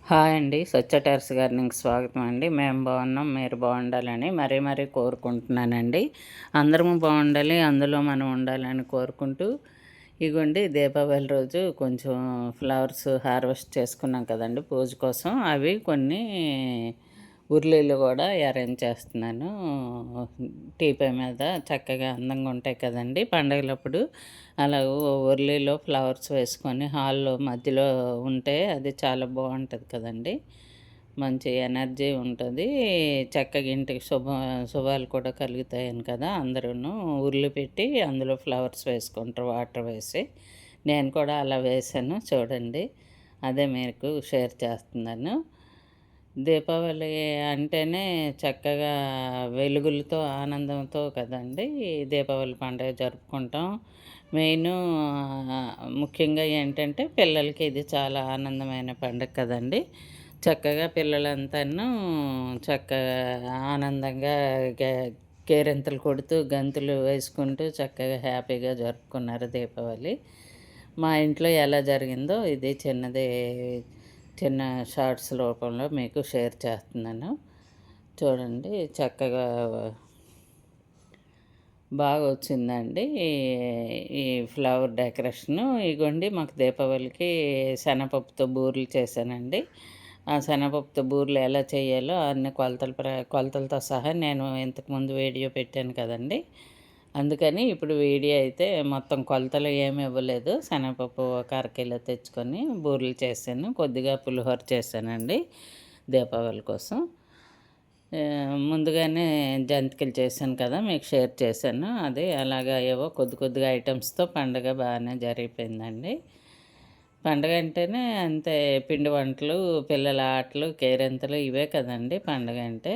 Hi అండి. స్వచ్ఛ terrace గార్డెనింగ్‌కి స్వాగతం అండి. మేము బాగున్నాం. మీరు బాగుండాలని మరీ కోరుకుంటున్నానండి. అందరము బాగుండాలి, అందులో మనం ఉండాలని కోరుకుంటూ, ఇగోండి దీపావళి రోజు కొంచెం ఫ్లవర్స్ హార్వెస్ట్ చేసుకున్నాం కదండీ పూజ కోసం. అవి కొన్ని ఉర్లీలు కూడా అరేంజ్ చేస్తున్నాను. టీపై మీద చక్కగా అందంగా ఉంటాయి కదండీ పండగలప్పుడు. అలా ఉర్లీలో ఫ్లవర్స్ వేసుకొని హాల్లో మధ్యలో ఉంటే అది చాలా బాగుంటుంది కదండీ. మంచి ఎనర్జీ ఉంటుంది. చక్కగా ఇంటికి శుభాలు కూడా కలుగుతాయని కదా అందరూను ఉర్లు పెట్టి అందులో ఫ్లవర్స్ వేసుకుంటారు వాటర్ వేసి. నేను కూడా అలా వేసాను చూడండి. అదే మీకు షేర్ చేస్తున్నాను. దీపావళి అంటేనే చక్కగా వెలుగులతో ఆనందంతో కదండి దీపావళి పండుగ జరుపుకుంటాం. మెయిను ముఖ్యంగా ఏంటంటే పిల్లలకి ఇది చాలా ఆనందమైన పండుగ కదండి. చక్కగా పిల్లలంతాను చక్కగా ఆనందంగా కేరింతలు కొడుతూ గంతులు వేసుకుంటూ చక్కగా హ్యాపీగా జరుపుకున్నారు దీపావళి. మా ఇంట్లో ఎలా జరిగిందో ఇది చిన్న షార్ట్స్ రూపంలో మీకు షేర్ చేస్తున్నాను. చూడండి చక్కగా బాగా వచ్చిందండి ఈ ఫ్లవర్ డెకరేషను. ఇగోండి మాకు దీపావళికి శనగపప్పుతో బూరెలు చేశానండి. ఆ శనగపప్పుతో బూరెలు ఎలా చేయాలో అన్ని కొలతలతో సహా నేను ఇంతకుముందు వీడియో పెట్టాను కదండి. అందుకని ఇప్పుడు వీడియో అయితే మొత్తం కొలతలు ఏమి ఇవ్వలేదు. శనగపప్పు ఒక అరకిలో తెచ్చుకొని బూరెలు చేశాను. కొద్దిగా పులిహోర చేశానండి దీపావళి కోసం. ముందుగానే జంతికలు చేశాను కదా మీకు షేర్ చేశాను. అది అలాగా ఏవో కొద్దిగా ఐటమ్స్తో పండగ బాగానే జరిగిపోయిందండి. పండగ అంటేనే అంతే, పిండి వంటలు, పిల్లల ఆటలు, కేరింతలు ఇవే కదండి పండగ అంటే.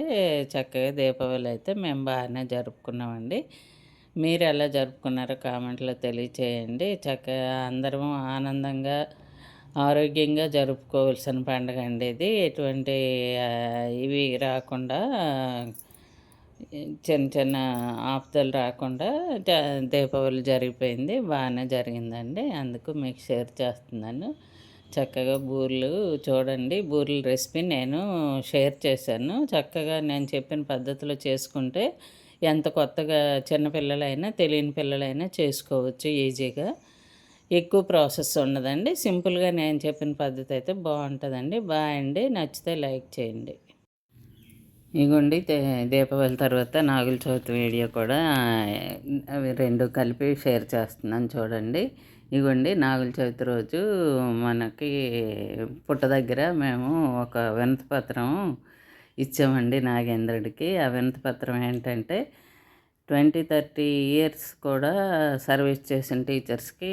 చక్కగా దీపావళి అయితే మేము బాగానే జరుపుకున్నామండి. మీరు ఎలా జరుపుకున్నారో కామెంట్లో తెలియచేయండి. చక్కగా అందరము ఆనందంగా ఆరోగ్యంగా జరుపుకోవాల్సిన పండుగ అండి ఇది. ఎటువంటి ఇవి రాకుండా చిన్న ఆపదలు రాకుండా దీపావళి జరిగిపోయింది. బాగానే జరిగిందండి. అందుకు మీకు షేర్ చేస్తున్నాను. చక్కగా బూరెలు చూడండి. బూరెల రెసిపీ నేను షేర్ చేశాను. చక్కగా నేను చెప్పిన పద్ధతిలో చేసుకుంటే ఎంత కొత్తగా చిన్నపిల్లలైనా తెలియని పిల్లలైనా చేసుకోవచ్చు ఈజీగా. ఎక్కువ ప్రాసెస్ ఉండదండి. సింపుల్గా నేను చెప్పిన పద్ధతి అయితే బాగుంటుందండి. బాయ్ అండి. నచ్చితే లైక్ చేయండి. ఇగోండి దీపావళి తర్వాత నాగుల చవితి వీడియో కూడా అవి రెండు కలిపి షేర్ చేస్తున్నాను చూడండి. ఇగోండి నాగుల చవితి రోజు మనకి పుట్ట దగ్గర మేము ఒక వినతి పత్రం ఇచ్చామండి నాగేంద్రుడికి. ఆ వినతి పత్రం ఏంటంటే 20-30 ఇయర్స్ కూడా సర్వీస్ చేసిన టీచర్స్కి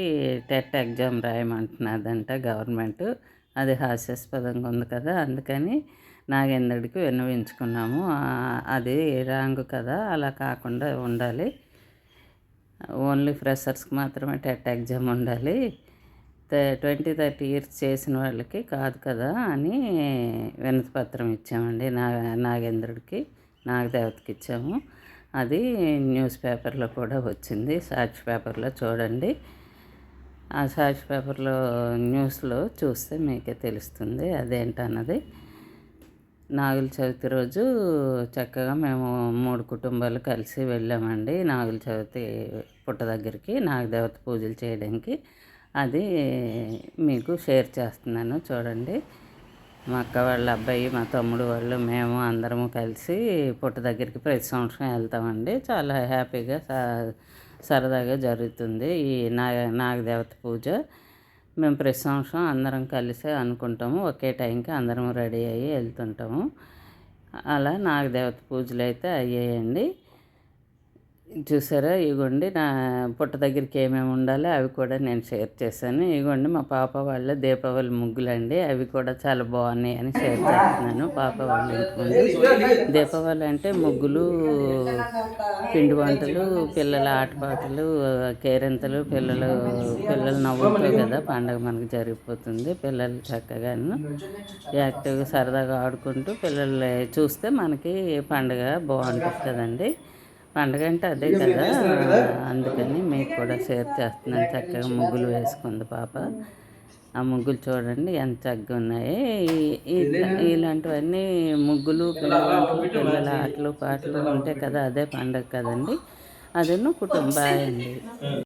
టెట్ ఎగ్జామ్ రాయమంటున్నదంట గవర్నమెంట్. అది హాస్యాస్పదంగా ఉంది కదా, అందుకని నాగేంద్రుడికి విన్నవించుకున్నాము. అది రాంగ్ కదా, అలా కాకుండా ఉండాలి. ఓన్లీ ఫ్రెషర్స్కి మాత్రమే టెట్ ఎగ్జామ్ ఉండాలి. 20-30 ఇయర్స్ చేసిన వాళ్ళకి కాదు కదా అని వినతి పత్రం ఇచ్చామండి నాగేంద్రుడికి, నాగదేవతకి ఇచ్చాము. అది న్యూస్ పేపర్లో కూడా వచ్చింది, సాక్షి పేపర్లో చూడండి. ఆ సాక్షి పేపర్లో న్యూస్లో చూస్తే మీకే తెలుస్తుంది అదేంటన్నది. నాగుల చవితి రోజు చక్కగా మేము 3 కుటుంబాలు కలిసి వెళ్ళామండి నాగుల చవితి పుట్ట దగ్గరికి నాగదేవత పూజలు చేయడానికి. అది మీకు షేర్ చేస్తున్నాను చూడండి. మా అక్క వాళ్ళ అబ్బాయి, మా తమ్ముడు వాళ్ళు, మేము అందరము కలిసి పుట్ట దగ్గరికి ప్రతి సంవత్సరం వెళ్తామండి. చాలా హ్యాపీగా సరదాగా జరుగుతుంది ఈ నాగదేవత పూజ. మేము ప్రతి సంవత్సరం అందరం కలిసి అనుకుంటాము, ఒకే టైంకి అందరం రెడీ అయ్యి వెళ్తుంటాము. అలా నాగదేవత పూజలు అయితే అయ్యాయండి. చూసారా, ఇగోండి నా పుట్ట దగ్గరికి ఏమేమి ఉండాలో అవి కూడా నేను షేర్ చేశాను. ఇగోండి మా పాప వాళ్ళ దీపావళి ముగ్గులండి, అవి కూడా చాలా బాగున్నాయి అని షేర్ చేస్తున్నాను. పాప వాళ్ళ ఇంటి ముందు దీపావళి అంటే ముగ్గులు, పిండి వంటలు, పిల్లల ఆటపాటలు, కేరింతలు, పిల్లలు నవ్వులతో కదా పండగ మనకు జరిగిపోతుంది. పిల్లలు చక్కగాను యాక్టివ్గా సరదాగా ఆడుకుంటూ పిల్లలు చూస్తే మనకి పండగ బాగుంటుంది కదండి. పండగ అంటే అదే కదా, అందుకని మీకు కూడా షేర్ చేస్తున్నాను. చక్కగా ముగ్గులు వేసుకుంది పాప. ఆ ముగ్గులు చూడండి ఎంత చక్కగా ఉన్నాయి. ఇలాంటివన్నీ ముగ్గులు, పిండి వంటలు, పిల్లల ఆటలు పాటలు ఉంటాయి కదా, అదే పండగ కదండి. అదేను కుటుంబం. బాయ్ అండి.